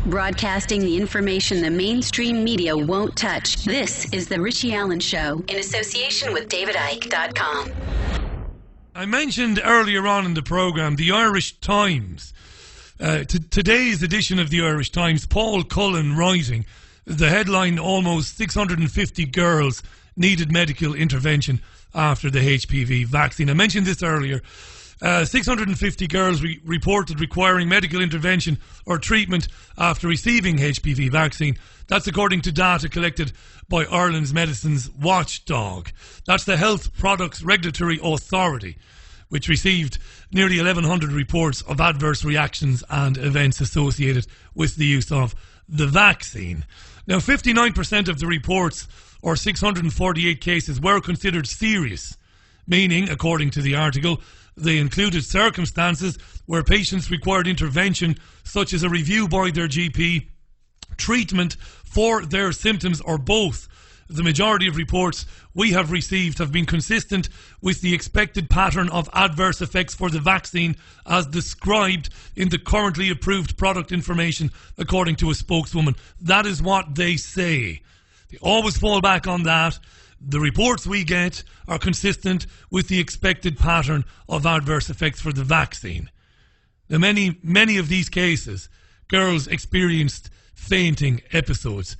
Broadcasting the information the mainstream media won't touch. This is The Richie Allen Show in association with DavidIke.com. I mentioned earlier on in the programme the Irish Times. Today's edition of the Irish Times, Paul Cullen writing, the headline, almost 650 girls needed medical intervention after the HPV vaccine. I mentioned this earlier. 650 girls reported requiring medical intervention or treatment after receiving HPV vaccine. That's according to data collected by Ireland's Medicines Watchdog. That's the Health Products Regulatory Authority, which received nearly 1,100 reports of adverse reactions and events associated with the use of the vaccine. Now, 59% of the reports, or 648 cases, were considered serious, meaning, according to the article, they included circumstances where patients required intervention, such as a review by their GP, treatment for their symptoms, or both. The majority of reports we have received have been consistent with the expected pattern of adverse effects for the vaccine as described in the currently approved product information, according to a spokeswoman. That is what they say. They always fall back on that. The reports we get are consistent with the expected pattern of adverse effects for the vaccine. Now, many of these cases, girls experienced fainting episodes,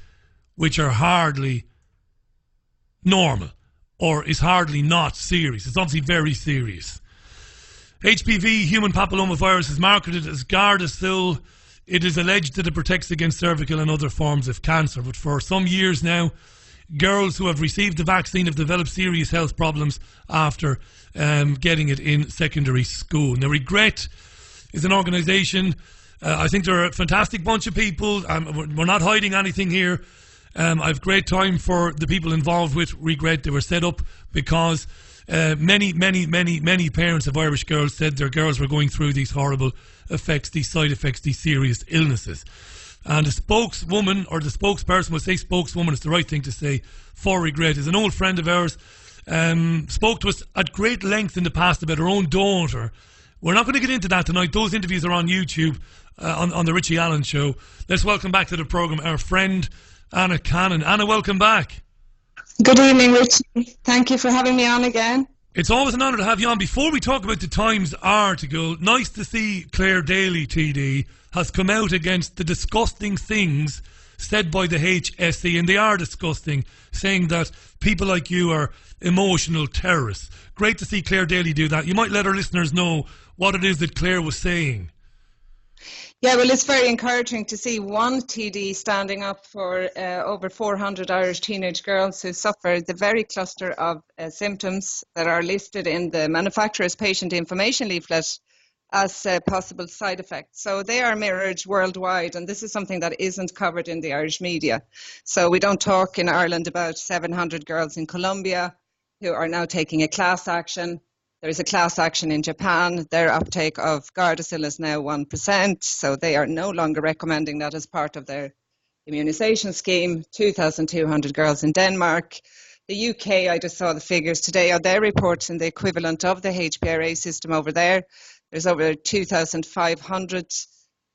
which are hardly normal, or is hardly not serious. It's obviously very serious. HPV, human papillomavirus, is marketed as Gardasil. It is alleged that it protects against cervical and other forms of cancer, but for some years now, girls who have received the vaccine have developed serious health problems after getting it in secondary school. Now, Regret is an organisation. I think they're a fantastic bunch of people. We're not hiding anything here. I have great time for the people involved with Regret. They were set up because many parents of Irish girls said their girls were going through these horrible effects, these side effects, these serious illnesses. And the spokeswoman, or the spokesperson, would say spokeswoman, it's the right thing to say, for Regret, is an old friend of ours, spoke to us at great length in the past about her own daughter. We're not going to get into that tonight. Those interviews are on YouTube, on the Richie Allen Show. Let's welcome back to the programme our friend Anna Cannon. Anna, welcome back. Good evening, Richie. Thank you for having me on again. It's always an honour to have you on. Before we talk about the Times article, nice to see Claire Daly, TD, has come out against the disgusting things said by the HSE, and they are disgusting, saying that people like you are emotional terrorists. Great to see Claire Daly do that. You might let our listeners know what it is that Claire was saying. Yeah, well, it's very encouraging to see one TD standing up for over 400 Irish teenage girls who suffer the very cluster of symptoms that are listed in the manufacturer's patient information leaflet as possible side effects. So they are mirrored worldwide, and this is something that isn't covered in the Irish media. So we don't talk in Ireland about 700 girls in Colombia who are now taking a class action. There is a class action in Japan. Their uptake of Gardasil is now 1%, so they are no longer recommending that as part of their immunisation scheme. 2,200 girls in Denmark. The UK, I just saw the figures today, are their reports in the equivalent of the HPRA system over there. There's over 2,500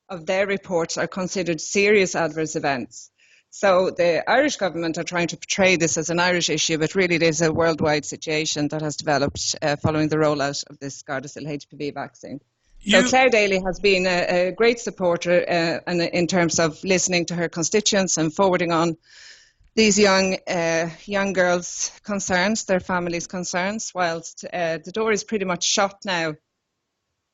of their reports are considered serious adverse events. So the Irish government are trying to portray this as an Irish issue, but really it is a worldwide situation that has developed following the rollout of this Gardasil HPV vaccine. So Claire Daly has been a great supporter and in terms of listening to her constituents and forwarding on these young girls' concerns, their families' concerns, whilst the door is pretty much shut now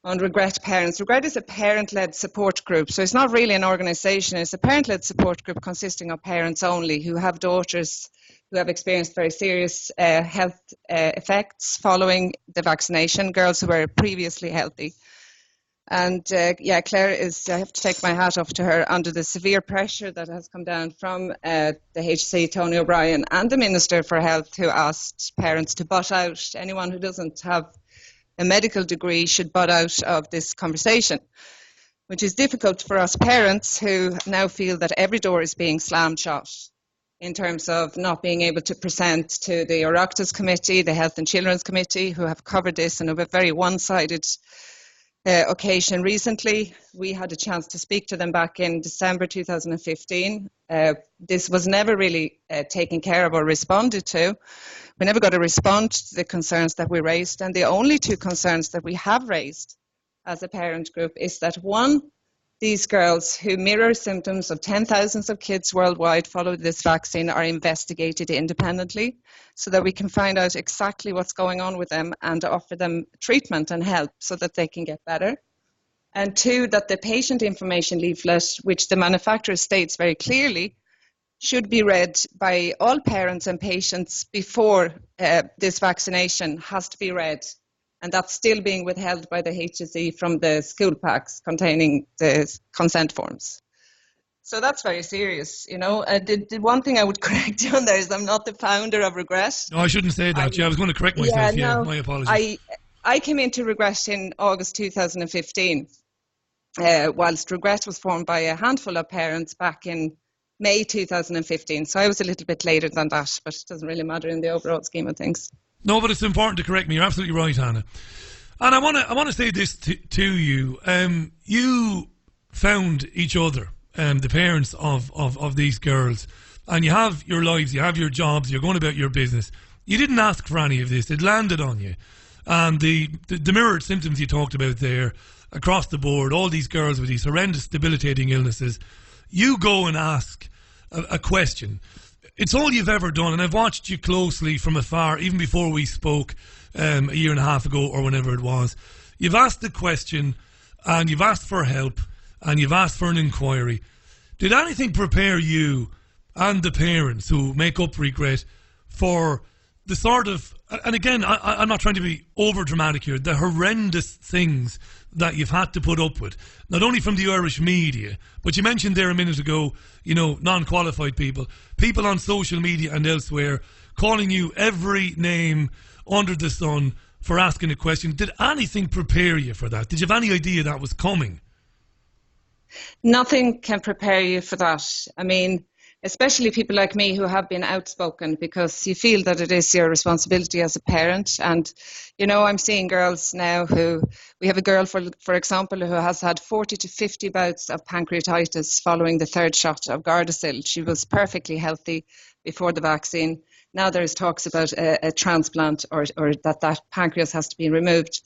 on Regret Parents. Regret is a parent-led support group, so it's not really an organisation. It's a parent-led support group consisting of parents only who have daughters who have experienced very serious health effects following the vaccination, girls who were previously healthy. And Claire is, I have to take my hat off to her, under the severe pressure that has come down from the HC, Tony O'Brien, and the Minister for Health, who asked parents to butt out. Anyone who doesn't have a medical degree should butt out of this conversation, which is difficult for us parents who now feel that every door is being slammed shut in terms of not being able to present to the Oireachtas Committee, the Health and Children's Committee, who have covered this and have a very one-sided occasion recently. We had a chance to speak to them back in December 2015. This was never really taken care of or responded to. We never got a response to the concerns that we raised. And the only two concerns that we have raised as a parent group is that, one, these girls who mirror symptoms of 10,000s of kids worldwide following this vaccine are investigated independently so that we can find out exactly what's going on with them and offer them treatment and help so that they can get better. And two, that the patient information leaflet, which the manufacturer states very clearly, should be read by all parents and patients before this vaccination has to be read. And that's still being withheld by the HSE from the school packs containing the consent forms. So that's very serious, you know. The one thing I would correct you on there is I'm not the founder of Regret. No, I shouldn't say that. I was going to correct myself. My apologies. I came into Regret in August 2015, whilst Regret was formed by a handful of parents back in May 2015. So I was a little bit later than that, but it doesn't really matter in the overall scheme of things. No, but it's important to correct me. You're absolutely right, Hannah. And I want to say this to you. You found each other, the parents of these girls, and you have your lives, you have your jobs, you're going about your business. You didn't ask for any of this. It landed on you. And the mirrored symptoms you talked about there, across the board, all these girls with these horrendous debilitating illnesses, you go and ask a question. It's all you've ever done, and I've watched you closely from afar, even before we spoke a year and a half ago or whenever it was. You've asked the question, and you've asked for help, and you've asked for an inquiry. Did anything prepare you and the parents who make up Regret for the sort of, and again, I'm not trying to be over-dramatic here, the horrendous things that you've had to put up with, not only from the Irish media, but you mentioned there a minute ago, you know, non-qualified people on social media and elsewhere calling you every name under the sun for asking a question. Did anything prepare you for that? Did you have any idea that was coming? Nothing can prepare you for that. I mean, especially people like me who have been outspoken, because you feel that it is your responsibility as a parent. And, you know, I'm seeing girls now we have a girl, for example, who has had 40 to 50 bouts of pancreatitis following the third shot of Gardasil. She was perfectly healthy before the vaccine. Now there's talks about a transplant or that pancreas has to be removed.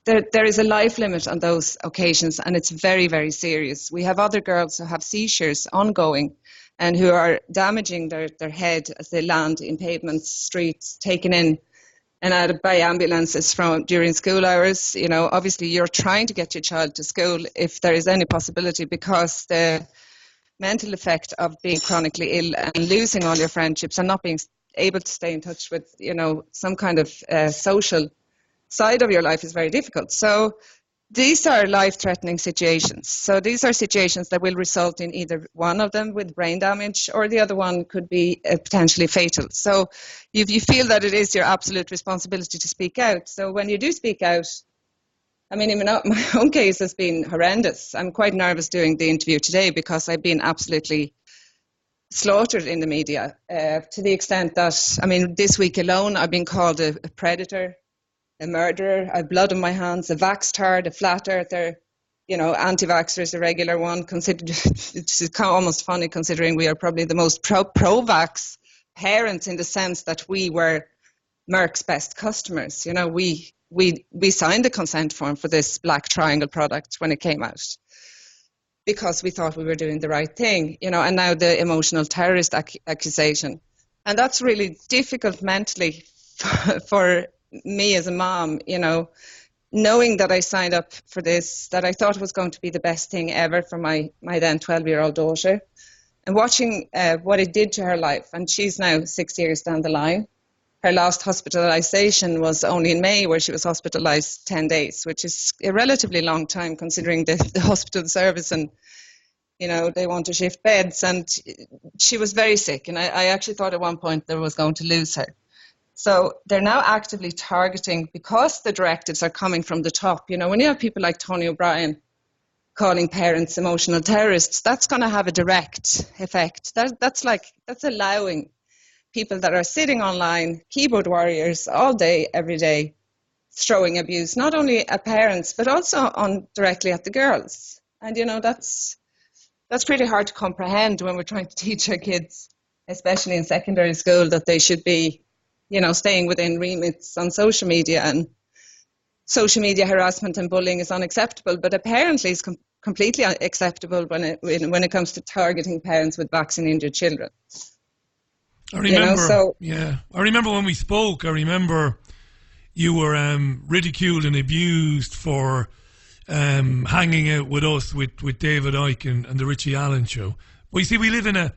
There is a life limit on those occasions, and it's very, very serious. We have other girls who have seizures ongoing and who are damaging their head as they land in pavements, streets, taken in and out by ambulances during school hours. You know, obviously you're trying to get your child to school if there is any possibility, because the mental effect of being chronically ill and losing all your friendships and not being able to stay in touch with, you know, some kind of social side of your life is very difficult. So these are life-threatening situations. So these are situations that will result in either one of them with brain damage, or the other one could be potentially fatal. So you feel that it is your absolute responsibility to speak out. So when you do speak out, I mean, even my own case has been horrendous. I'm quite nervous doing the interview today because I've been absolutely slaughtered in the media to the extent that, I mean, this week alone, I've been called a predator, a murderer, I have blood on my hands, a vax-tard, a flat earther, you know, anti-vaxxer is a regular one. It's almost funny considering we are probably the most pro-vax parents, in the sense that we were Merck's best customers. You know, we signed the consent form for this Black Triangle product when it came out, because we thought we were doing the right thing, you know, and now the emotional terrorist accusation. And that's really difficult mentally for me as a mom, you know, knowing that I signed up for this, that I thought was going to be the best thing ever for my then 12-year-old daughter, and watching what it did to her life. And she's now 6 years down the line. Her last hospitalization was only in May, where she was hospitalized 10 days, which is a relatively long time considering the hospital service, and, you know, they want to shift beds. And she was very sick, and I actually thought at one point they was going to lose her. So they're now actively targeting, because the directives are coming from the top. You know, when you have people like Tony O'Brien calling parents emotional terrorists, that's going to have a direct effect. That's allowing people that are sitting online, keyboard warriors all day, every day, throwing abuse, not only at parents, but also on directly at the girls. And, that's pretty hard to comprehend when we're trying to teach our kids, especially in secondary school, that they should be, staying within remits on social media, and social media harassment and bullying is unacceptable, but apparently it's completely acceptable when it comes to targeting parents with vaccine-injured children. I remember, I remember when we spoke, I remember you were ridiculed and abused for hanging out with us, with David Icke and the Therichieallenshow. Well, you see,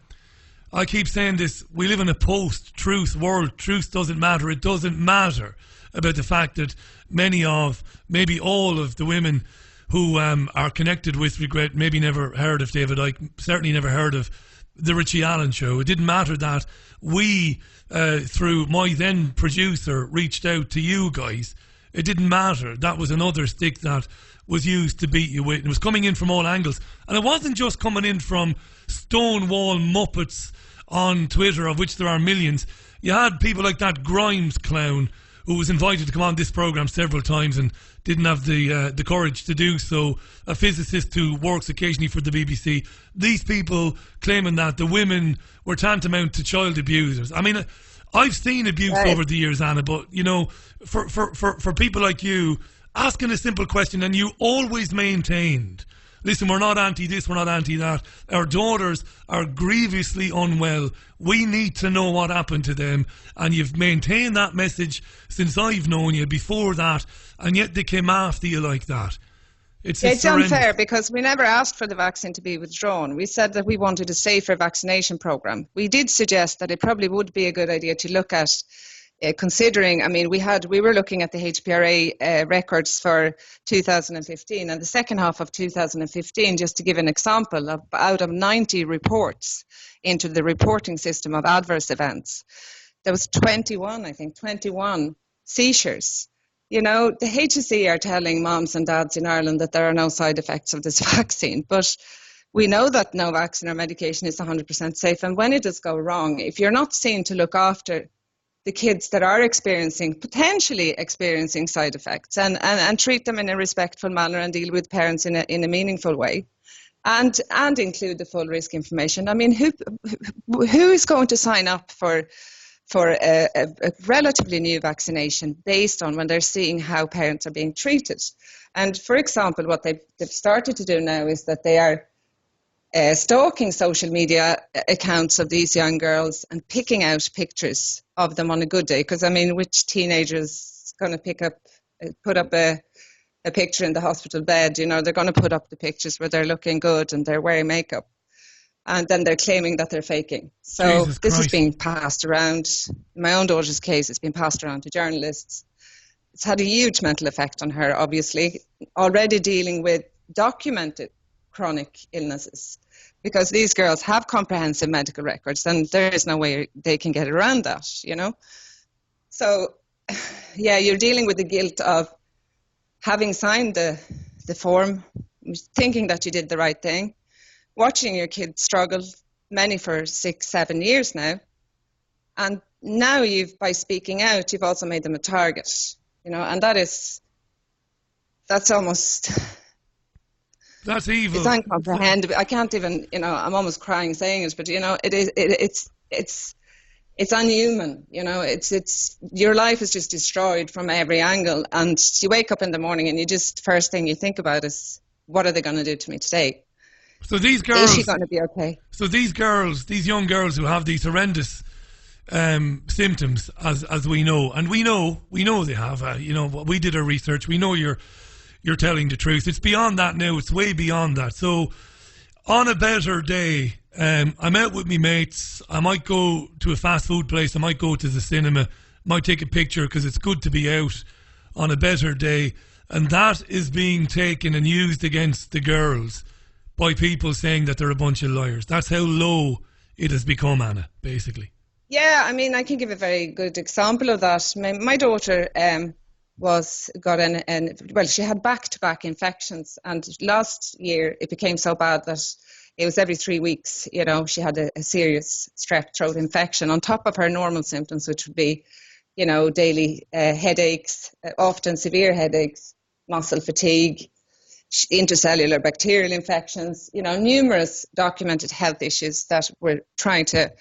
I keep saying this, we live in a post-truth world. Truth doesn't matter. It doesn't matter about the fact that maybe all of the women who are connected with regret, maybe never heard of David Icke, certainly never heard of the Therichieallenshow. It didn't matter that we, through my then producer, reached out to you guys. It didn't matter. That was another stick that was used to beat you with. It was coming in from all angles. And it wasn't just coming in from Stonewall Muppets on Twitter, of which there are millions. You had people like that Grimes clown who was invited to come on this programme several times and didn't have the courage to do so. A physicist who works occasionally for the BBC. These people claiming that the women were tantamount to child abusers. I mean, I've seen abuse over the years, Anna, but, for people like you, asking a simple question, and you always maintained, listen, we're not anti-this, we're not anti-that. Our daughters are grievously unwell. We need to know what happened to them. And you've maintained that message since I've known you, before that, and yet they came after you like that. It's unfair, because we never asked for the vaccine to be withdrawn. We said that we wanted a safer vaccination programme. We did suggest that it probably would be a good idea to look at considering, I mean, we were looking at the HPRA records for 2015, and the second half of 2015, just to give an example, out of 90 reports into the reporting system of adverse events, there was 21 seizures. The HSE are telling moms and dads in Ireland that there are no side effects of this vaccine, but we know that no vaccine or medication is 100% safe, and when it does go wrong, if you're not seen to look after the kids that are potentially experiencing side effects, and treat them in a respectful manner, and deal with parents in a meaningful way, and include the full risk information. I mean, who is going to sign up for a relatively new vaccination based on when they're seeing how parents are being treated? And for example, what they've started to do now is that they are stalking social media accounts of these young girls and picking out pictures of them on a good day. Because, I mean, which teenager is going to put up a picture in the hospital bed? They're going to put up the pictures where they're looking good and they're wearing makeup. And then they're claiming that they're faking. So this is being passed around. In my own daughter's case, it's been passed around to journalists. It's had a huge mental effect on her, obviously, already dealing with documented chronic illnesses, because these girls have comprehensive medical records, and there is no way they can get around that, So, you're dealing with the guilt of having signed the form, thinking that you did the right thing, watching your kids struggle, many for 6-7 years now, and now by speaking out, you've also made them a target, and that's almost... That's evil. It's incomprehensible. I can't even, I'm almost crying saying it, but it's unhuman. It's your life is just destroyed from every angle, and you wake up in the morning and first thing you think about is, what are they going to do to me today? So these girls, is she going to be okay? So these young girls who have these horrendous symptoms, as we know, and we know they have. We did our research. We know you're telling the truth. It's beyond that now. It's way beyond that. So on a better day, I'm out with me mates. I might go to a fast food place. I might go to the cinema. Might take a picture because it's good to be out on a better day. And that is being taken and used against the girls by people saying that they're a bunch of liars. That's how low it has become, Anna, basically. Yeah, I mean, I can give a very good example of that. My daughter... she had back-to-back infections, and last year it became so bad that it was every 3 weeks, she had a serious strep throat infection on top of her normal symptoms, which would be daily headaches, often severe headaches, muscle fatigue, intercellular bacterial infections, numerous documented health issues that we're trying to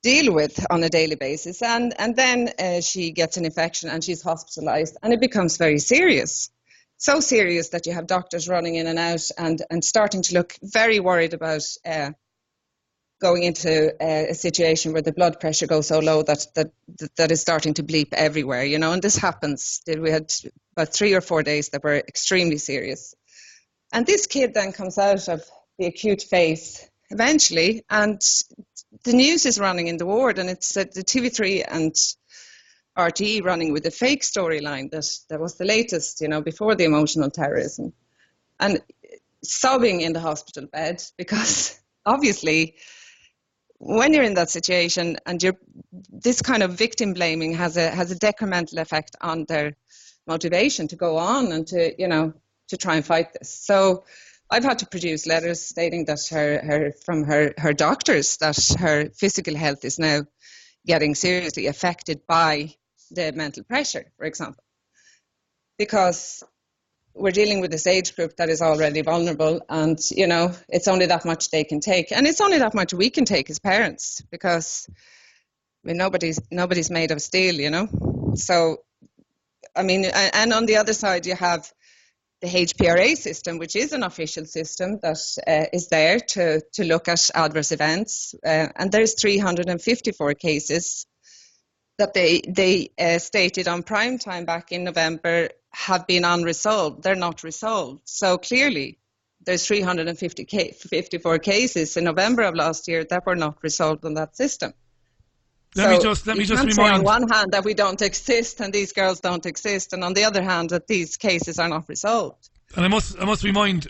deal with on a daily basis. And then she gets an infection and she's hospitalized, and it becomes very serious. So serious that you have doctors running in and out and starting to look very worried about going into a situation where the blood pressure goes so low that is starting to bleep everywhere, and this happens. We had about 3 or 4 days that were extremely serious. And this kid then comes out of the acute phase eventually, and the news is running in the ward, and it's the TV3 and RTE running with the fake storyline that was the latest, before the emotional terrorism, and sobbing in the hospital bed because obviously when you're in that situation and this kind of victim blaming has a detrimental effect on their motivation to go on and to try and fight this. So I've had to produce letters stating that from her doctors that her physical health is now getting seriously affected by the mental pressure, for example, because we're dealing with this age group that is already vulnerable, and it's only that much they can take, and it's only that much we can take as parents, because nobody's made of steel, So, and on the other side you have the HPRA system, which is an official system that is there to look at adverse events, and there's 354 cases that they stated on prime time back in November have been unresolved. They're not resolved. So clearly, there's 354 cases in November of last year that were not resolved on that system. Let me just remind. Say on one hand that we don't exist and these girls don't exist, and on the other hand that these cases are not resolved. And I must remind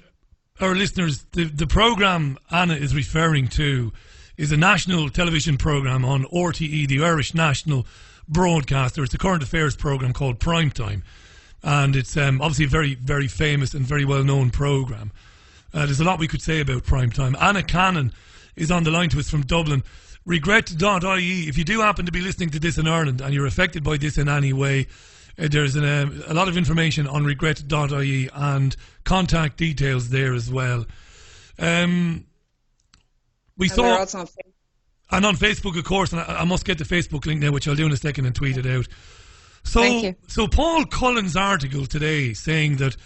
our listeners, the program Anna is referring to is a national television program on RTE, the Irish National Broadcaster. It's a current affairs program called Primetime, and it's obviously a very, very famous and very well-known program. There's a lot we could say about Primetime. Anna Cannon is on the line to us from Dublin. Regret.ie, if you do happen to be listening to this in Ireland and you're affected by this in any way, there's a lot of information on regret.ie and contact details there as well. We thought, and on Facebook, of course, and I must get the Facebook link now, which I'll do in a second and tweet it out. So Paul Cullen's article today saying that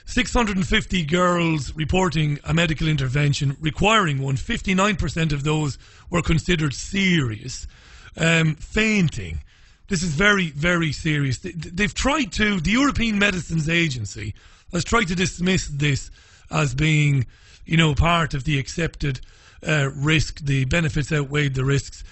650 girls reporting a medical intervention requiring one, 59% of those were considered serious. Fainting. This is very, very serious. They've tried to, the European Medicines Agency has tried to dismiss this as being, part of the accepted risk. The benefits outweighed the risks.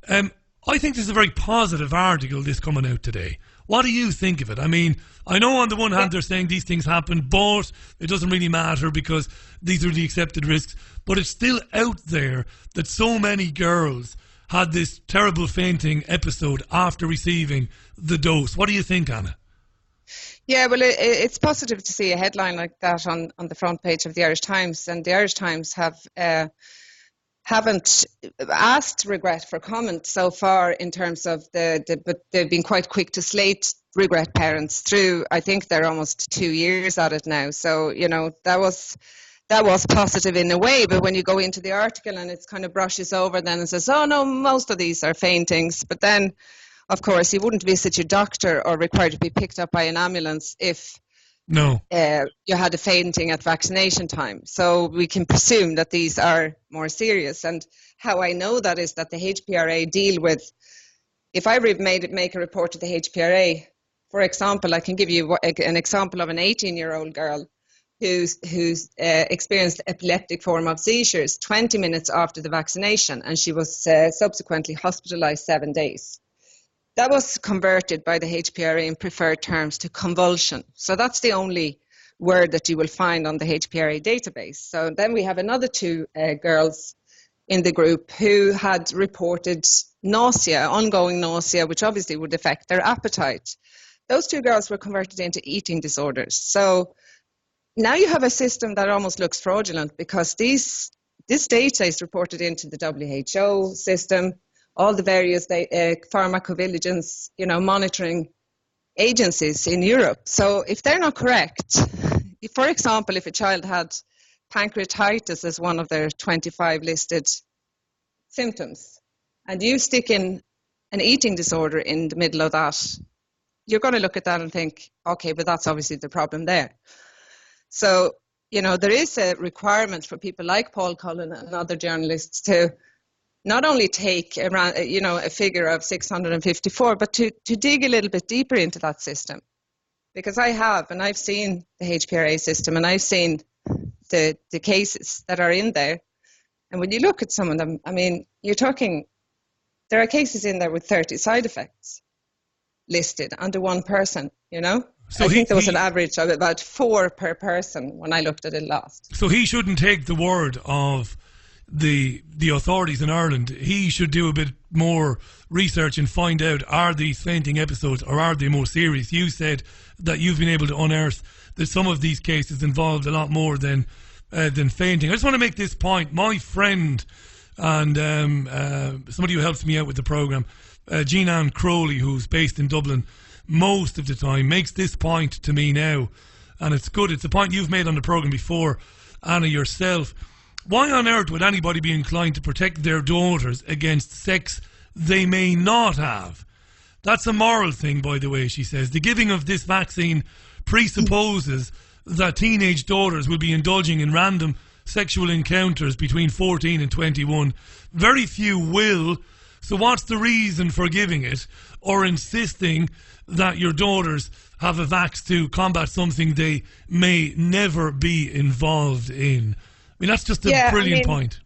I think this is a very positive article, this coming out today. What do you think of it? I mean, I know on the one hand they're saying these things happen, but it doesn't really matter because these are the accepted risks. But it's still out there that so many girls had this terrible fainting episode after receiving the dose. What do you think, Anna? Yeah, well, it's positive to see a headline like that on the front page of the Irish Times. And the Irish Times haven't asked Regret for comment so far in terms of but they've been quite quick to slate Regret parents through. I think they're almost 2 years at it now. So, that was positive in a way. But when you go into the article and it's kind of brushes over then and says, oh no, most of these are faintings. But then, of course, you wouldn't visit your doctor or required to be picked up by an ambulance if you had a fainting at vaccination time. So we can presume that these are more serious. And how I know that is that the HPRA deal with, if I make a report to the HPRA, for example, I can give you an example of an 18-year-old girl who's experienced epileptic form of seizures 20 minutes after the vaccination, and she was subsequently hospitalized 7 days. That was converted by the HPRA in preferred terms to convulsion. So that's the only word that you will find on the HPRA database. So then we have another 2 girls in the group who had reported nausea, ongoing nausea, which obviously would affect their appetite. Those 2 girls were converted into eating disorders. So now you have a system that almost looks fraudulent because this data is reported into the WHO system. all the various pharmacovigilance, monitoring agencies in Europe. So if they're not correct, for example, if a child had pancreatitis as one of their 25 listed symptoms, and you stick in an eating disorder in the middle of that, you're going to look at that and think, okay, but that's obviously the problem there. So, there is a requirement for people like Paul Cullen and other journalists to not only take around, a figure of 654, but to dig a little bit deeper into that system. Because I've seen the HPRA system, and I've seen the cases that are in there. And when you look at some of them, I mean, there are cases in there with 30 side effects listed under one person, So I think there was an average of about 4 per person when I looked at it last. So he shouldn't take the word of the authorities in Ireland. He should do a bit more research and find out, are these fainting episodes or are they more serious? You said that you've been able to unearth that some of these cases involved a lot more than fainting. I just want to make this point. My friend and somebody who helps me out with the programme, Jean-Anne Crowley, who's based in Dublin most of the time, makes this point to me now, and it's good. It's a point you've made on the programme before, Anna, yourself. Why on earth would anybody be inclined to protect their daughters against sex they may not have? That's a moral thing, by the way, she says. The giving of this vaccine presupposes that teenage daughters will be indulging in random sexual encounters between 14 and 21. Very few will. So what's the reason for giving it or insisting that your daughters have a vax to combat something they may never be involved in? I mean, that's just a brilliant point.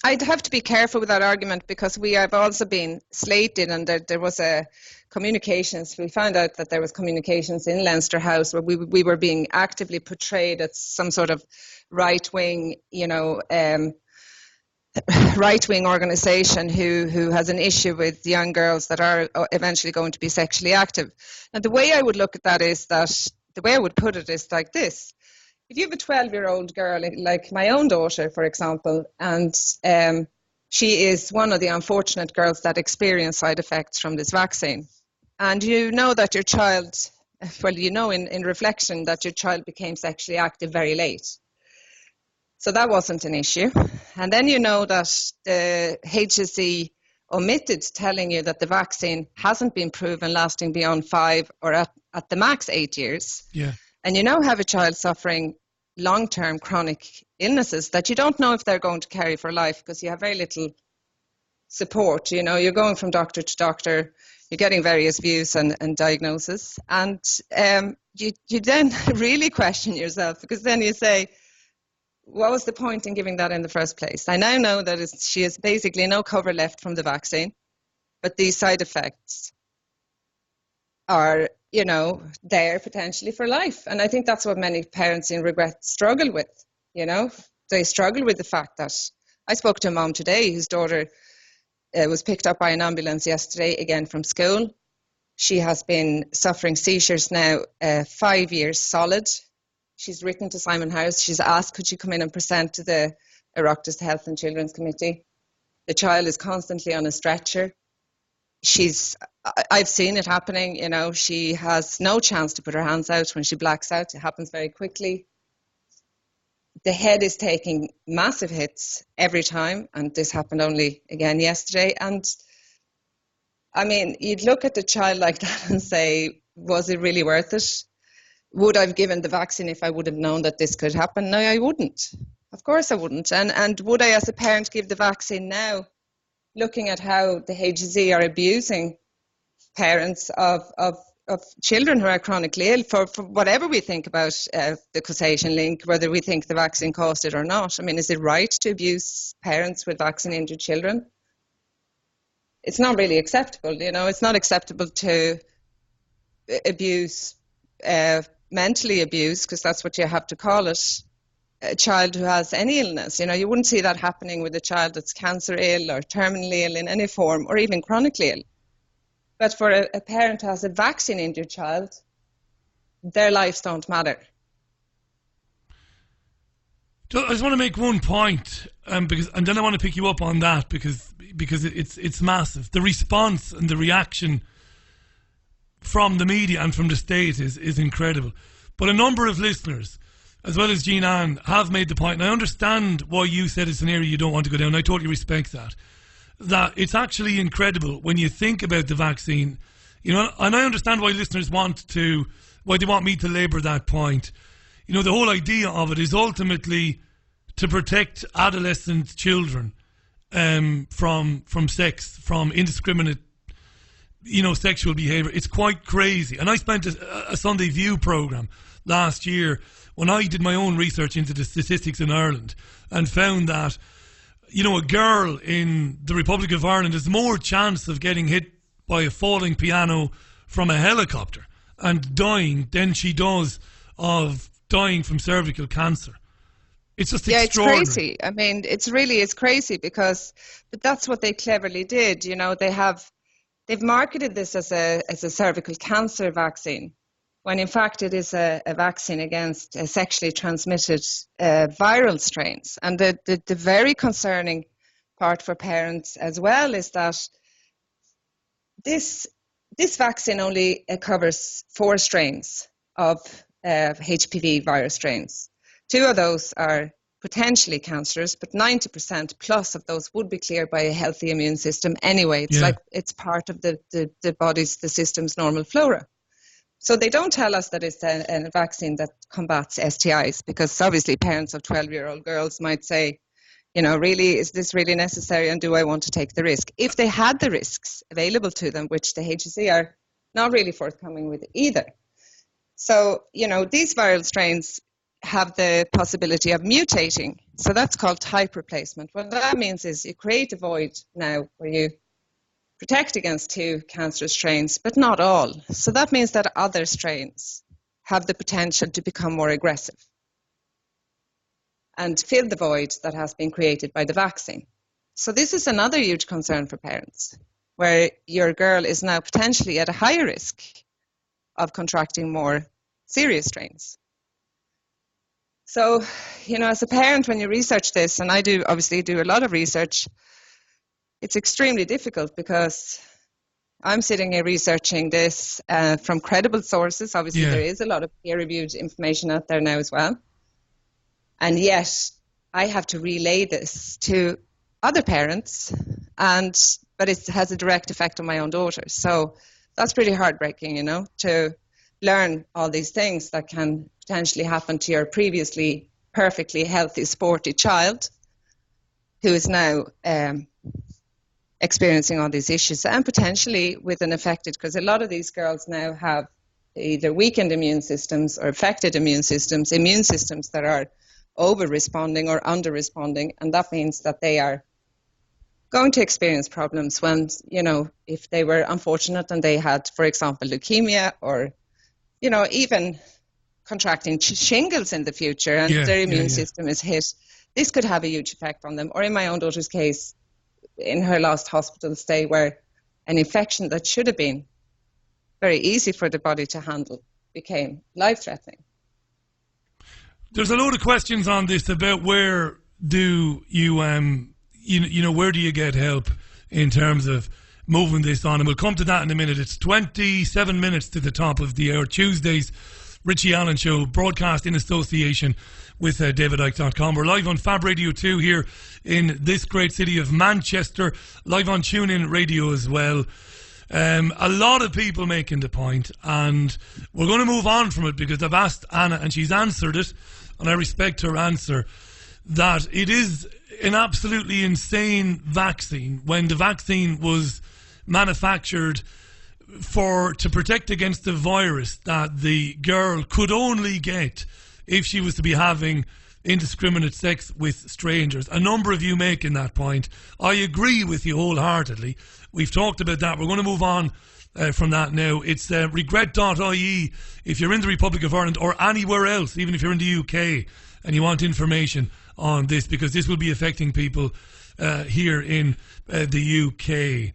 I'd have to be careful with that argument because we have also been slated, and there was a communications. We found out that there was communications in Leinster House where we were being actively portrayed as some sort of right-wing, right-wing organisation who has an issue with young girls that are eventually going to be sexually active. And the way I would look at that is that, the way I would put it is like this. If you have a 12-year-old girl, like my own daughter, for example, and she is one of the unfortunate girls that experience side effects from this vaccine, and you know that your child, in reflection that your child became sexually active very late. So that wasn't an issue. And then you know that the HSE omitted telling you that the vaccine hasn't been proven lasting beyond 5 or at the max 8 years. Yeah. And you now have a child suffering long-term chronic illnesses that you don't know if they're going to carry for life because you have very little support. You're going from doctor to doctor, you're getting various views and diagnoses. And you then really question yourself because then you say, what was the point in giving that in the first place? I now know that she has basically no cover left from the vaccine, but these side effects are, there potentially for life. And I think that's what many parents in regret struggle with, They struggle with the fact that I spoke to a mom today whose daughter was picked up by an ambulance yesterday, again from school. She has been suffering seizures now 5 years solid. She's written to Simon House. She's asked, could she come in and present to the Oireachtas Health and Children's Committee? The child is constantly on a stretcher. I've seen it happening, she has no chance to put her hands out when she blacks out. It happens very quickly. The head is taking massive hits every time, and this happened only again yesterday. And I mean, you'd look at a child like that and say, was it really worth it? Would I have given the vaccine if I would have known that this could happen? No, I wouldn't. Of course I wouldn't. And would I, as a parent, give the vaccine now, looking at how the HSE are abusing parents of children who are chronically ill for whatever we think about the causation link, whether we think the vaccine caused it or not? I mean, is it right to abuse parents with vaccine-injured children? It's not really acceptable, It's not acceptable to abuse, mentally abuse, because that's what you have to call it, a child who has any illness. You wouldn't see that happening with a child that's cancer ill or terminally ill in any form, or even chronically ill. But for a parent who has a vaccine-injured child, their lives don't matter. I just want to make one point, and then I want to pick you up on that, because because it's massive. The response and the reaction from the media and from the state is incredible. But a number of listeners, as well as Jean Ann, have made the point, and I understand why you said it's an area you don't want to go down. I totally respect that it's actually incredible when you think about the vaccine, you know, and I understand why listeners why they want me to labour that point. You know, the whole idea of it is ultimately to protect adolescent children from sex, from indiscriminate, you know, sexual behaviour. It's quite crazy. And I spent a Sunday View programme last year when I did my own research into the statistics in Ireland and found that, you know, a girl in the Republic of Ireland has more chance of getting hit by a falling piano from a helicopter and dying than she does of dying from cervical cancer. It's just extraordinary. It's crazy. I mean, it's crazy because, but that's what they cleverly did. You know, they've marketed this as a cervical cancer vaccine, when in fact it is a vaccine against sexually transmitted viral strains. And the very concerning part for parents as well is that this vaccine only covers 4 strains of HPV virus strains. 2 of those are potentially cancerous, but 90% plus of those would be cleared by a healthy immune system anyway. It's like it's part of the system's normal flora. So they don't tell us that it's a vaccine that combats STIs, because obviously parents of 12-year-old girls might say, you know, really, is this really necessary, and do I want to take the risk? If they had the risks available to them, which the HSE are not really forthcoming with either. So, you know, these viral strains have the possibility of mutating. So that's called type replacement. What that means is you create a void now where you protect against 2 cancerous strains, but not all. So that means that other strains have the potential to become more aggressive and fill the void that has been created by the vaccine. So this is another huge concern for parents, where your girl is now potentially at a higher risk of contracting more serious strains. So, you know, as a parent, when you research this, and I obviously do a lot of research, it's extremely difficult because I'm sitting here researching this from credible sources. Obviously, there is a lot of peer-reviewed information out there now as well. And yet, I have to relay this to other parents, but it has a direct effect on my own daughter. So that's pretty heartbreaking, you know, to learn all these things that can potentially happen to your previously perfectly healthy, sporty child who is now experiencing all these issues, and potentially with an affected, because a lot of these girls now have either weakened immune systems or affected immune systems that are over-responding or under-responding, and that means that they are going to experience problems when, you know, if they were unfortunate and they had, for example, leukemia or, you know, even contracting shingles in the future and their immune system is hit, this could have a huge effect on them. Or in my own daughter's case, in her last hospital stay, where an infection that should have been very easy for the body to handle became life-threatening. There's a load of questions on this about where do you, where do you get help in terms of moving this on? And we'll come to that in a minute. It's 27 minutes to the top of the hour. Tuesday's Richie Allen Show, broadcast in association with DavidIke.com. We're live on Fab Radio 2 here in this great city of Manchester, live on TuneIn Radio as well. A lot of people making the point, and we're going to move on from it because I've asked Anna and she's answered it, and I respect her answer, that it is an absolutely insane vaccine when the vaccine was manufactured to protect against the virus that the girl could only get if she was to be having indiscriminate sex with strangers. A number of you making that point. I agree with you wholeheartedly. We've talked about that. We're going to move on from that now. It's regret.ie if you're in the Republic of Ireland or anywhere else, even if you're in the UK and you want information on this, because this will be affecting people here in the UK.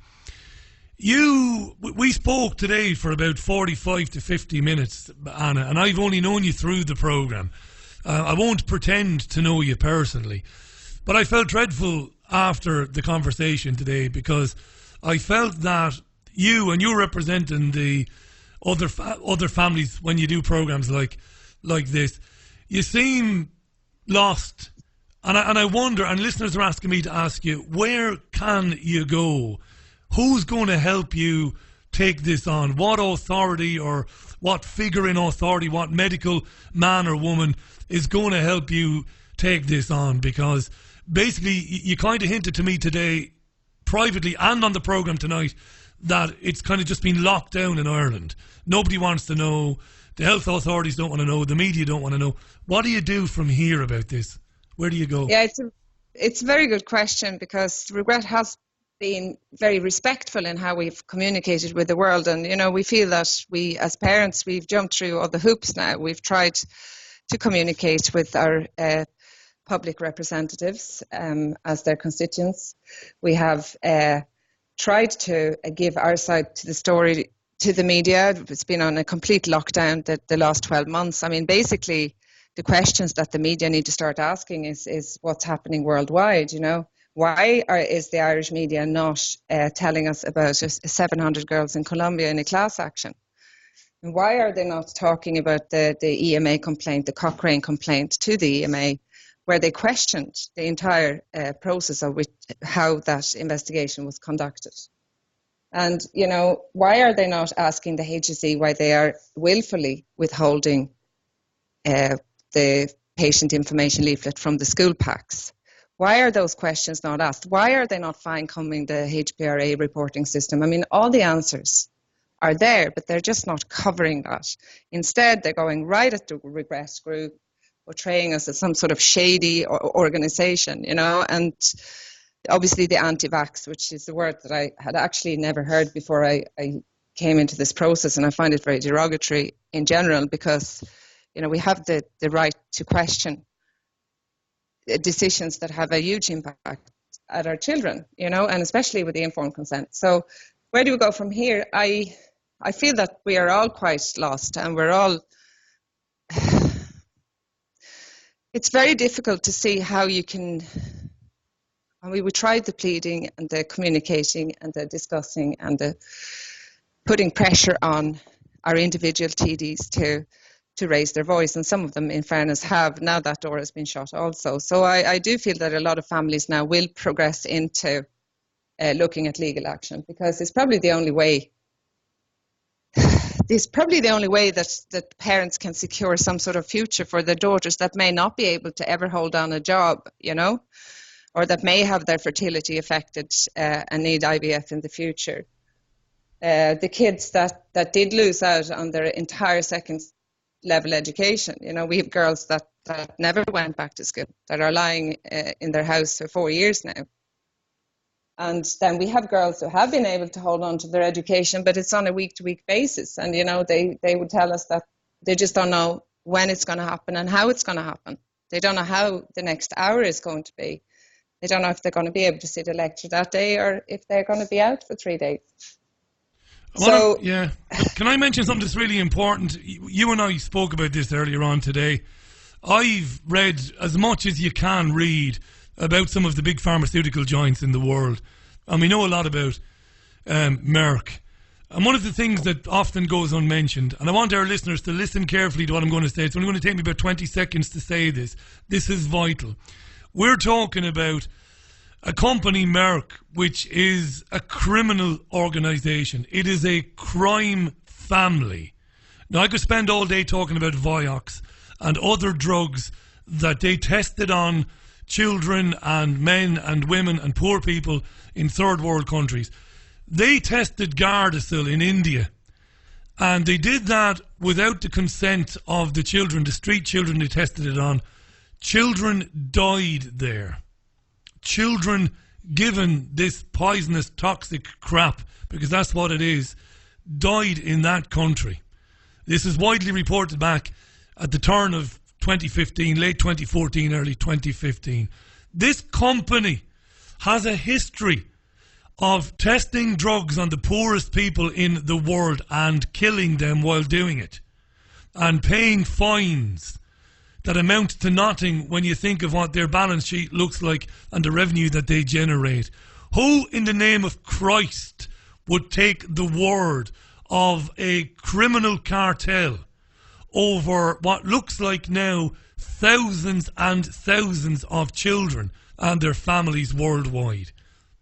We spoke today for about 45 to 50 minutes, Anna, and I've only known you through the programme. I won't pretend to know you personally, but I felt dreadful after the conversation today, because I felt that you're representing the other families when you do programs like this. You seem lost, and I wonder, and listeners are asking me to ask you, where can you go? Who's going to help you take this on? What authority or what figure in authority, what medical man or woman is going to help you take this on? Because basically you kind of hinted to me today, privately and on the programme tonight, that it's kind of just been locked down in Ireland. Nobody wants to know. The health authorities don't want to know. The media don't want to know. What do you do from here about this? Where do you go? Yeah, it's a very good question, because Regret has been very respectful in how we've communicated with the world. And, you know, we feel that we, as parents, we've jumped through all the hoops now. We've tried to communicate with our public representatives as their constituents. We have tried to give our side to the story to the media. It's been on a complete lockdown the last 12 months. I mean, basically, the questions that the media need to start asking is what's happening worldwide, you know? Why is the Irish media not telling us about 700 girls in Colombia in a class action? And why are they not talking about the EMA complaint, the Cochrane complaint to the EMA, where they questioned the entire process of how that investigation was conducted? And, you know, why are they not asking the HSE why they are willfully withholding the patient information leaflet from the school packs? Why are those questions not asked? Why are they not fine-combing the HPRA reporting system? I mean, all the answers are there, but they're just not covering that. Instead, they're going right at the Regret group, portraying us as some sort of shady organisation, you know, and obviously the anti-vax, which is a word that I had actually never heard before I came into this process, and I find it very derogatory in general, because, you know, we have the right to question decisions that have a huge impact at our children, you know, and especially with the informed consent. So where do we go from here? I feel that we are all quite lost, and we're all... It's very difficult to see how you can... I mean, we tried the pleading and the communicating and the discussing and the putting pressure on our individual TDs to raise their voice, and some of them, in fairness, have. Now that door has been shut also. So I do feel that a lot of families now will progress into looking at legal action, because it's probably the only way. It's probably the only way that parents can secure some sort of future for their daughters that may not be able to ever hold on a job, you know, or that may have their fertility affected and need IVF in the future. The kids that did lose out on their entire second level education, you know, we have girls that never went back to school, that are lying in their house for 4 years now. And then we have girls who have been able to hold on to their education, but it's on a week-to-week basis. And, you know, they would tell us that they just don't know when it's going to happen and how it's going to happen. They don't know how the next hour is going to be. They don't know if they're going to be able to sit a lecture that day, or if they're going to be out for 3 days. So, yeah. Can I mention something that's really important? You and I spoke about this earlier on today. I've read as much as you can read about some of the big pharmaceutical giants in the world. And we know a lot about Merck. And one of the things that often goes unmentioned, and I want our listeners to listen carefully to what I'm going to say. It's only going to take me about 20 seconds to say this. This is vital. We're talking about a company, Merck, which is a criminal organisation. It is a crime family. Now, I could spend all day talking about Vioxx and other drugs that they tested on children and men and women and poor people in third world countries. They tested Gardasil in India, and they did that without the consent of the children, the street children they tested it on. Children died there. Children given this poisonous, toxic crap, because that's what it is, died in that country. This is widely reported back at the turn of 2015, late 2014, early 2015. This company has a history of testing drugs on the poorest people in the world and killing them while doing it, and paying fines that amount to nothing when you think of what their balance sheet looks like and the revenue that they generate. Who in the name of Christ would take the word of a criminal cartel over what looks like now thousands and thousands of children and their families worldwide?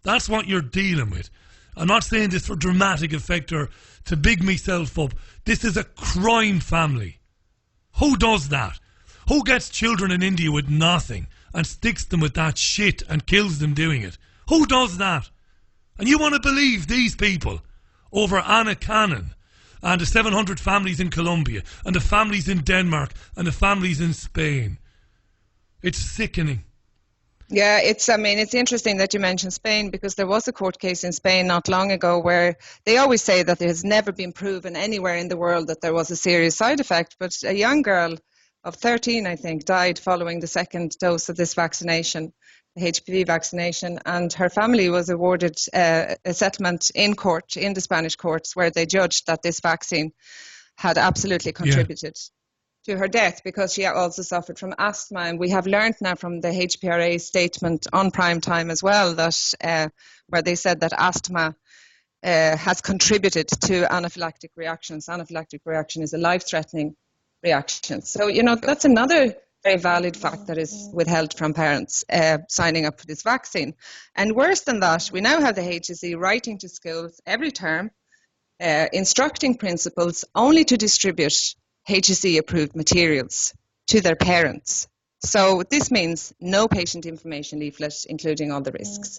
That's what you're dealing with. I'm not saying this for dramatic effect or to big myself up. This is a crime family. Who does that? Who gets children in India with nothing and sticks them with that shit and kills them doing it? Who does that? And you want to believe these people over Anna Cannon and the 700 families in Colombia and the families in Denmark and the families in Spain? It's sickening. Yeah, it's interesting that you mentioned Spain, because there was a court case in Spain not long ago where they always say that it has never been proven anywhere in the world that there was a serious side effect. But a young girl of 13, I think, died following the second dose of this vaccination, the HPV vaccination, and her family was awarded a settlement in court, in the Spanish courts, where they judged that this vaccine had absolutely contributed to her death, because she also suffered from asthma. And we have learned now from the HPRA statement on prime time as well that where they said that asthma has contributed to anaphylactic reactions. Anaphylactic reaction is a life-threatening reaction. So, you know, that's another very valid fact that is withheld from parents signing up for this vaccine. And worse than that, we now have the HSE writing to schools every term, instructing principals only to distribute HSE-approved materials to their parents. So this means no patient information leaflet, including all the risks.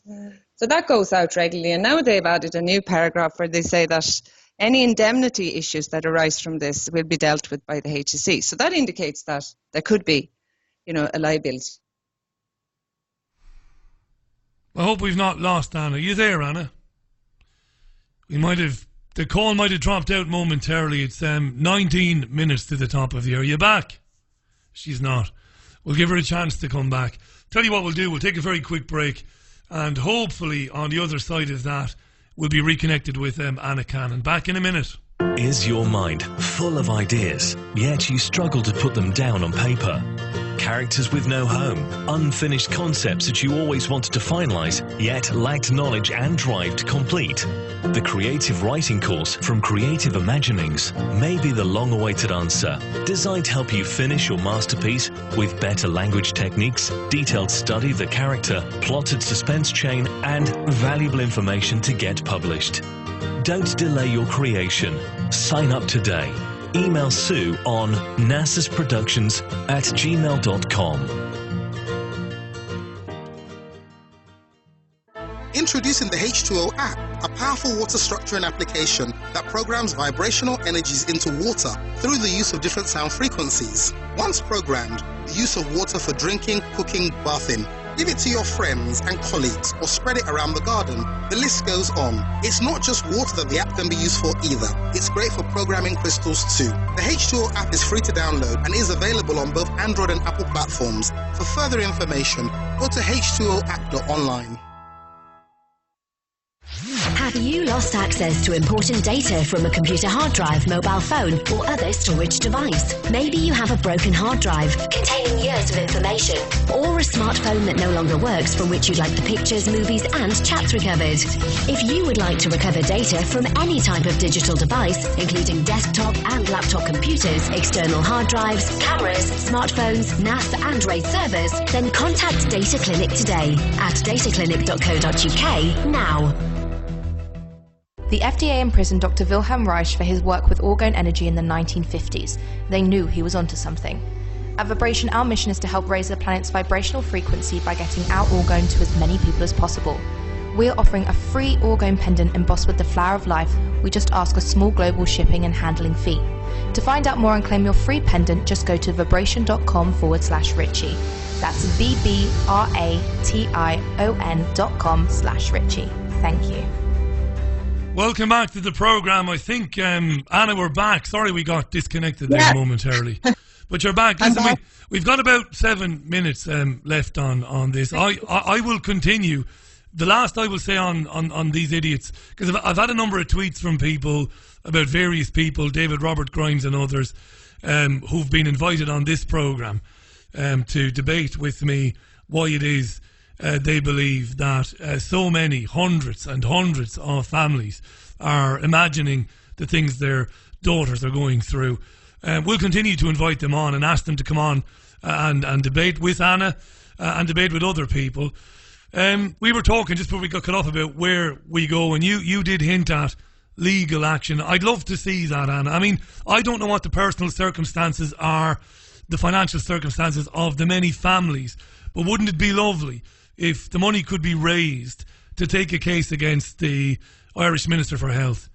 So that goes out regularly. And now they've added a new paragraph where they say that any indemnity issues that arise from this will be dealt with by the HSE. So that indicates that there could be, you know, a liability. I hope we've not lost Anna. Are you there, Anna? The call might have dropped out momentarily. It's 19 minutes to the top of the hour. Are you back? She's not. We'll give her a chance to come back. Tell you what we'll do. We'll take a very quick break, and hopefully on the other side of that, we'll be reconnected with Anna Cannon. Back in a minute. Is your mind full of ideas, yet you struggle to put them down on paper? Characters with no home, unfinished concepts that you always wanted to finalise, yet lacked knowledge and drive to complete? The creative writing course from Creative Imaginings may be the long-awaited answer, designed to help you finish your masterpiece with better language techniques, detailed study of the character, plotted suspense chain, and valuable information to get published. Don't delay your creation. Sign up today. Email Sue on nassusproductions@gmail.com. Introducing the H2O app, a powerful water structuring application that programs vibrational energies into water through the use of different sound frequencies. Once programmed, the use of water for drinking, cooking, bathing. Give it to your friends and colleagues or spread it around the garden. The list goes on. It's not just water that the app can be used for either. It's great for programming crystals too. The H2O app is free to download and is available on both Android and Apple platforms. For further information, go to h2oapp.online. Have you lost access to important data from a computer hard drive, mobile phone, or other storage device? Maybe you have a broken hard drive containing years of information, or a smartphone that no longer works from which you'd like the pictures, movies, and chats recovered. If you would like to recover data from any type of digital device, including desktop and laptop computers, external hard drives, cameras, smartphones, NAS, and RAID servers, then contact Data Clinic today at dataclinic.co.uk now. The FDA imprisoned Dr. Wilhelm Reich for his work with orgone energy in the 1950s. They knew he was onto something. At Vibration, our mission is to help raise the planet's vibrational frequency by getting our orgone to as many people as possible. We're offering a free orgone pendant embossed with the flower of life. We just ask a small global shipping and handling fee. To find out more and claim your free pendant, just go to vibration.com/Richie. That's VBRATION.com/Richie. Thank you. Welcome back to the programme. I think, Anna, we're back. Sorry we got disconnected there momentarily. But you're back. Listen, we've got about 7 minutes left on this. I will continue. The last I will say on these idiots, because I've had a number of tweets from people about various people, David Robert Grimes and others, who've been invited on this programme. to debate with me why it is they believe that so many hundreds and hundreds of families are imagining the things their daughters are going through. We'll continue to invite them on and ask them to come on and debate with Anna and debate with other people. We were talking just before we got cut off about where we go, and you did hint at legal action. I'd love to see that, Anna. I mean, I don't know what the personal circumstances are, the financial circumstances of the many families, but wouldn't it be lovely if the money could be raised to take a case against the Irish Minister for Health?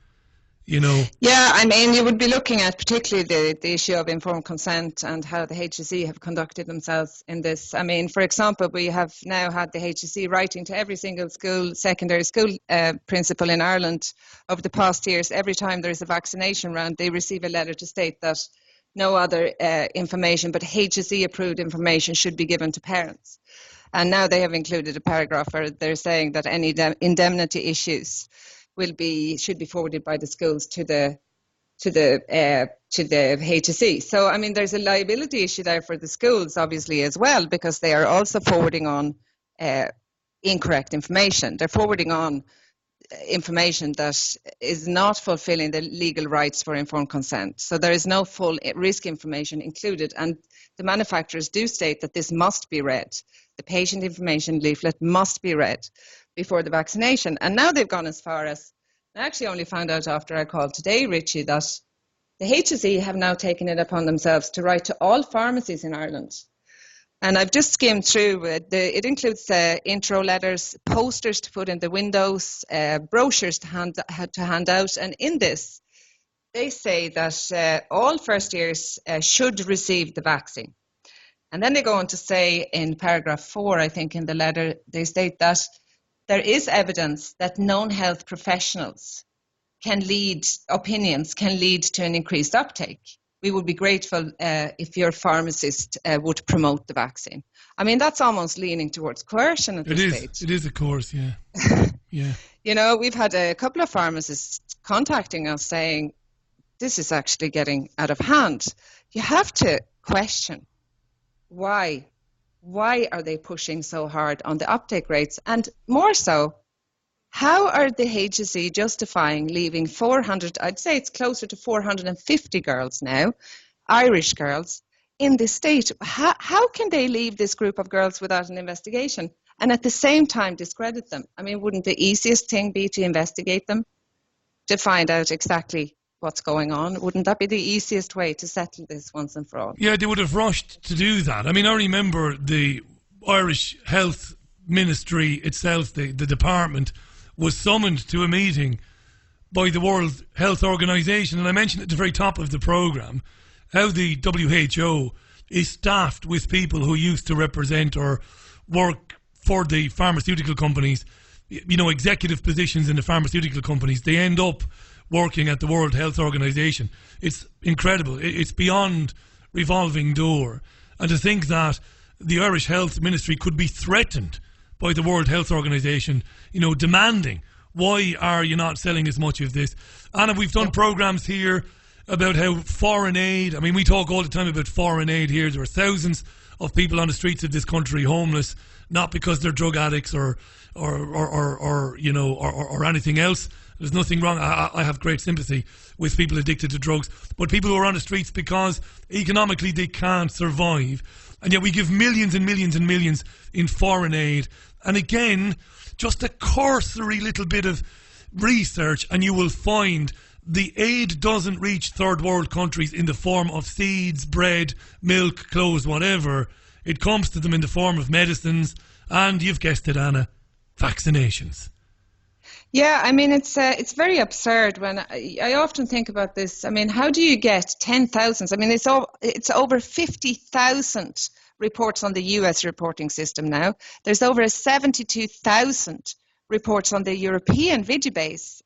You know. Yeah, I mean, you would be looking at particularly the issue of informed consent and how the HSE have conducted themselves in this. I mean, for example, we have now had the HSE writing to every single school, secondary school principal in Ireland over the past years. Every time there is a vaccination round, they receive a letter to state that no other information but HSE approved information should be given to parents. And now they have included a paragraph where they're saying that any indemnity issues should be forwarded by the schools to the HSE. So I mean, there's a liability issue there for the schools, obviously, as well, because they are also forwarding on incorrect information. They're forwarding on information that is not fulfilling the legal rights for informed consent. So there is no full risk information included, and the manufacturers do state that this must be read. The patient information leaflet must be read before the vaccination. And now they've gone as far as, I actually only found out after I called today, Richie, that the HSE have now taken it upon themselves to write to all pharmacies in Ireland. And I've just skimmed through it. It includes intro letters, posters to put in the windows, brochures to hand out. And in this, they say that all first years should receive the vaccine. And then they go on to say in paragraph 4, I think in the letter, they state that there is evidence that known health professionals opinions can lead to an increased uptake. We would be grateful if your pharmacist would promote the vaccine. I mean, that's almost leaning towards coercion at this stage. It is, of course, yeah. Yeah. You know, we've had a couple of pharmacists contacting us saying, this is actually getting out of hand. You have to question why. Why are they pushing so hard on the uptake rates? And more so, how are the HSE justifying leaving 400, I'd say it's closer to 450 girls now, Irish girls, in this state? How can they leave this group of girls without an investigation and at the same time discredit them? I mean, wouldn't the easiest thing be to investigate them, to find out exactly what's going on? Wouldn't that be the easiest way to settle this once and for all? Yeah, they would have rushed to do that. I mean, I remember the Irish Health Ministry itself, the department, was summoned to a meeting by the World Health Organization, and I mentioned at the very top of the programme how the WHO is staffed with people who used to represent or work for the pharmaceutical companies, you know, executive positions in the pharmaceutical companies. They end up working at the World Health Organization. It's incredible. It's beyond revolving door. And to think that the Irish Health Ministry could be threatened by the World Health Organization, you know, demanding, why are you not selling as much of this? Anna, we've done programmes here about how foreign aid, I mean, we talk all the time about foreign aid here. There are thousands of people on the streets of this country homeless, not because they're drug addicts or anything else. There's nothing wrong. I have great sympathy with people addicted to drugs, but people who are on the streets because economically they can't survive. And yet we give millions and millions and millions in foreign aid. And again, just a cursory little bit of research and you will find the aid doesn't reach third world countries in the form of seeds, bread, milk, clothes, whatever. It comes to them in the form of medicines and, you've guessed it, Anna, vaccinations. Yeah, I mean, it's very absurd when I often think about this. I mean, how do you get 10,000? I mean, it's over 50,000 reports on the US reporting system now. There's over 72,000 reports on the European Vigibase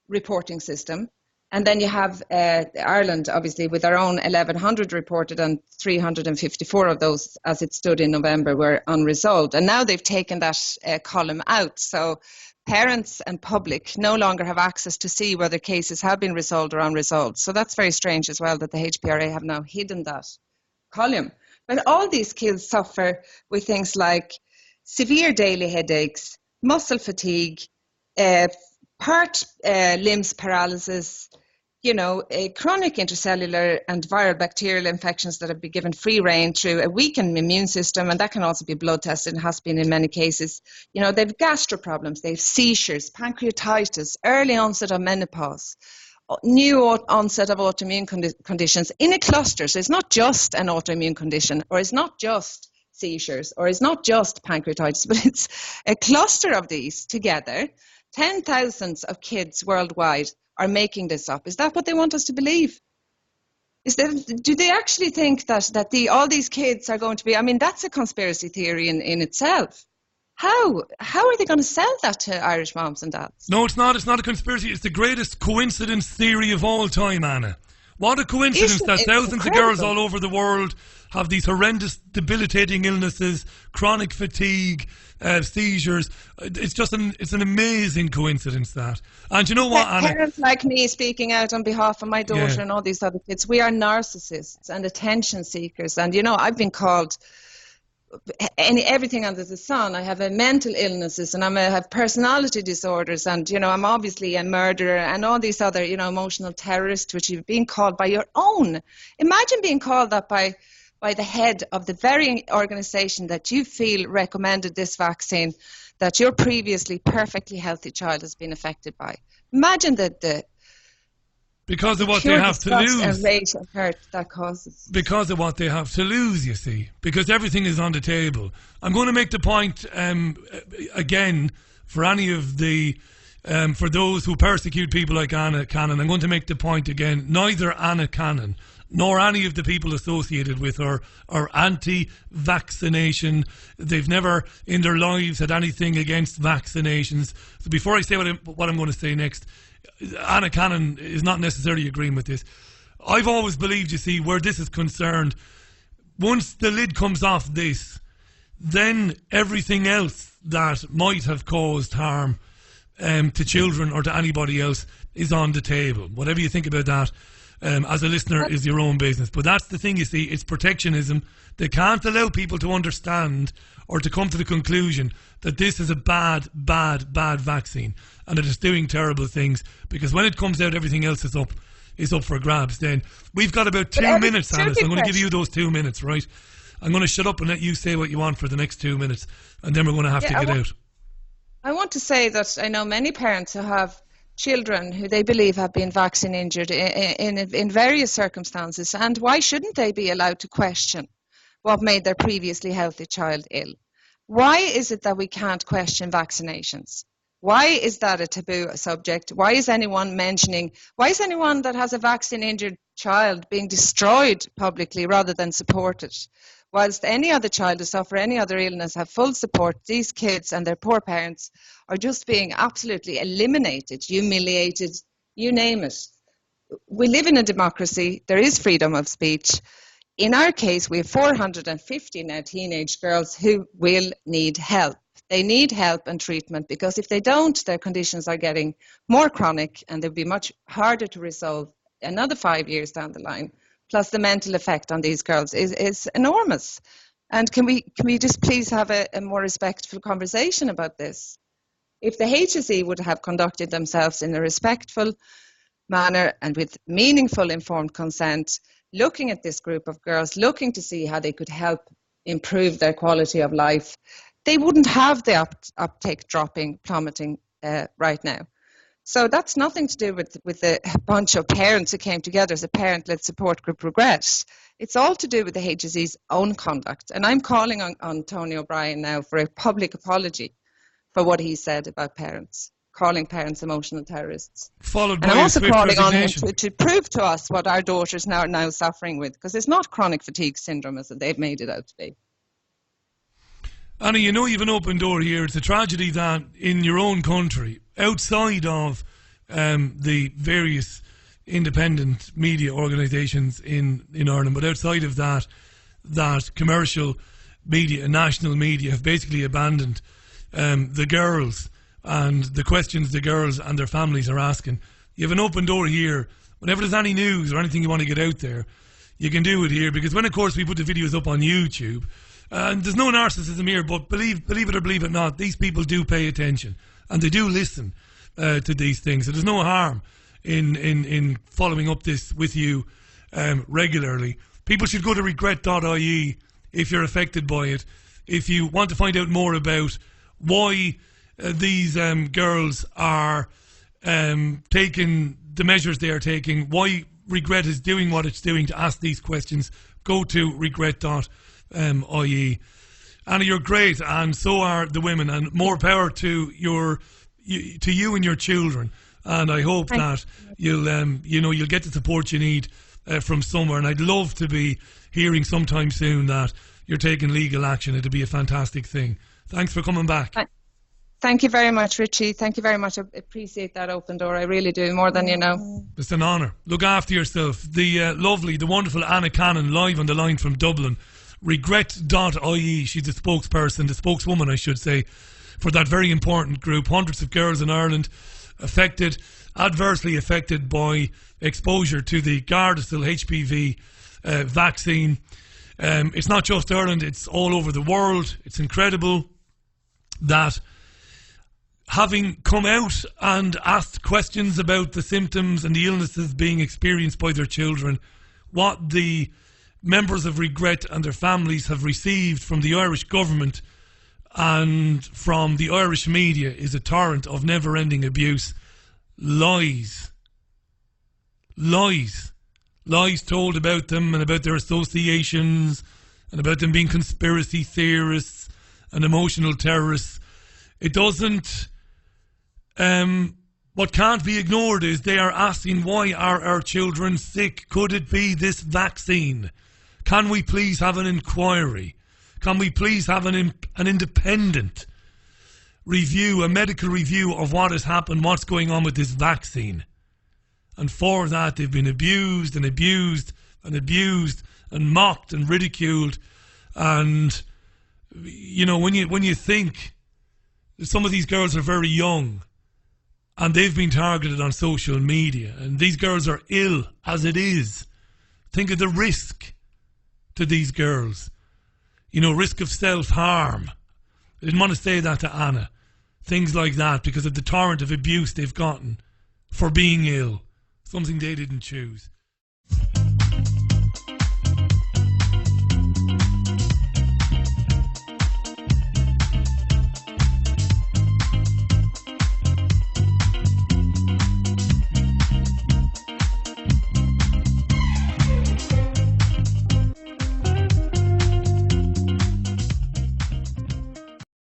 reporting system. And then you have Ireland, obviously, with our own 1,100 reported, and 354 of those, as it stood in November, were unresolved. And now they've taken that column out. So parents and public no longer have access to see whether cases have been resolved or unresolved. So that's very strange as well that the HPRA have now hidden that column. Well, all these kids suffer with things like severe daily headaches, muscle fatigue, part limbs paralysis, chronic intercellular and viral bacterial infections that have been given free rein through a weakened immune system, and that can also be blood tested and has been in many cases. They've gastro problems, they've seizures, pancreatitis, early onset of menopause, new onset of autoimmune conditions in a cluster. So it's not just an autoimmune condition, or it's not just seizures, or it's not just pancreatitis, but it's a cluster of these together. 10,000s of kids worldwide are making this up. Is that what they want us to believe? Do they actually think that all these kids are going to be? I mean, that's a conspiracy theory in itself. How are they going to sell that to Irish moms and dads? No, it's not. It's not a conspiracy. It's the greatest coincidence theory of all time, Anna. What a coincidence that thousands of girls all over the world have these horrendous, debilitating illnesses, chronic fatigue, seizures. It's an amazing coincidence, that. And you know what, Anna? Parents like me speaking out on behalf of my daughter and all these other kids, we are narcissists and attention seekers. And, I've been called everything under the sun. I have mental illnesses, and I have personality disorders, and I'm obviously a murderer, and all these other emotional terrorists, which you've been called by your own. Imagine being called that by the head of the very organization that you feel recommended this vaccine, that your previously perfectly healthy child has been affected by. Imagine because of what they have to lose. And rage and hurt that causes. Because of what they have to lose, you see. Because everything is on the table. I'm going to make the point again for any of for those who persecute people like Anna Cannon. I'm going to make the point again. Neither Anna Cannon nor any of the people associated with her are anti-vaccination. They've never in their lives had anything against vaccinations. So before I say what I'm going to say next, Anna Cannon is not necessarily agreeing with this. I've always believed, you see, where this is concerned, once the lid comes off this, then everything else that might have caused harm to children or to anybody else is on the table. Whatever you think about that, as a listener, is your own business. But that's the thing, you see, it's protectionism. They can't allow people to understand or to come to the conclusion that this is a bad vaccine and that it's doing terrible things, because when it comes out, everything else is up for grabs. Then we've got about 2 minutes, Alice. I'm going to give you those 2 minutes, right? I'm going to shut up and let you say what you want for the next 2 minutes, and then we're going to have to get out. I want to say that I know many parents who have children who they believe have been vaccine injured in various circumstances, and why shouldn't they be allowed to question what made their previously healthy child ill? Why is it that we can't question vaccinations? Why is that a taboo subject? Why is anyone that has a vaccine injured child being destroyed publicly rather than supported? Whilst any other child who suffer any other illness have full support, these kids and their poor parents are just being absolutely eliminated, humiliated, you name it. We live in a democracy. There is freedom of speech. In our case, we have 450 now teenage girls who will need help. They need help and treatment, because if they don't, their conditions are getting more chronic and they'll be much harder to resolve another 5 years down the line. Plus the mental effect on these girls is enormous. And can we just please have a more respectful conversation about this? If the HSE would have conducted themselves in a respectful manner and with meaningful informed consent, looking at this group of girls, looking to see how they could help improve their quality of life, they wouldn't have the uptake plummeting right now. So that's nothing to do with a bunch of parents who came together as a parent-led support group Regret. It's all to do with the HSE's own conduct. And I'm calling on Tony O'Brien now for a public apology for what he said about parents, calling parents emotional terrorists. Followed by and I'm also calling on him to prove to us what our daughters are now suffering with, because it's not chronic fatigue syndrome as they've made it out to be. Anna, you know you've an open door here. It's a tragedy that in your own country, outside of the various independent media organisations in Ireland, but outside of that commercial media and national media have basically abandoned the girls and the questions the girls and their families are asking. You have an open door here. Whenever there's any news or anything you want to get out there, you can do it here, because when, of course, we put the videos up on YouTube, and there's no narcissism here, but believe it or believe it not, these people do pay attention, and they do listen to these things. So there's no harm in following up this with you regularly. People should go to regret.ie if you're affected by it. If you want to find out more about why these girls are taking the measures they are taking, why Regret is doing what it's doing to ask these questions, go to regret.ie. Anna, you're great, and so are the women, and more power to you and your children. And I hope that you'll get the support you need from somewhere. And I'd love to be hearing sometime soon that you're taking legal action. It'd be a fantastic thing. Thanks for coming back. Thank you very much, Richie. Thank you very much. I appreciate that open door. I really do, more than you know. It's an honour. Look after yourself. The the wonderful Anna Cannon, live on the line from Dublin. Regret.ie. She's the spokesperson, the spokeswoman, I should say, for that very important group. Hundreds of girls in Ireland adversely affected by exposure to the Gardasil HPV vaccine. It's not just Ireland, it's all over the world. It's incredible that, having come out and asked questions about the symptoms and the illnesses being experienced by their children, what the members of Regret and their families have received from the Irish government and from the Irish media is a torrent of never-ending abuse. Lies told about them and about their associations and about them being conspiracy theorists and emotional terrorists. It doesn't... what can't be ignored is they are asking, why are our children sick? Could it be this vaccine? Can we please have an inquiry? Can we please have an independent review, a medical review of what has happened, what's going on with this vaccine? And for that, they've been abused and abused and abused and mocked and ridiculed. And, you know, when you think that some of these girls are very young and they've been targeted on social media, and these girls are ill as it is, think of the risk to these girls. You know, risk of self-harm. I didn't want to say that to Anna. Things like that, because of the torrent of abuse they've gotten for being ill. Something they didn't choose.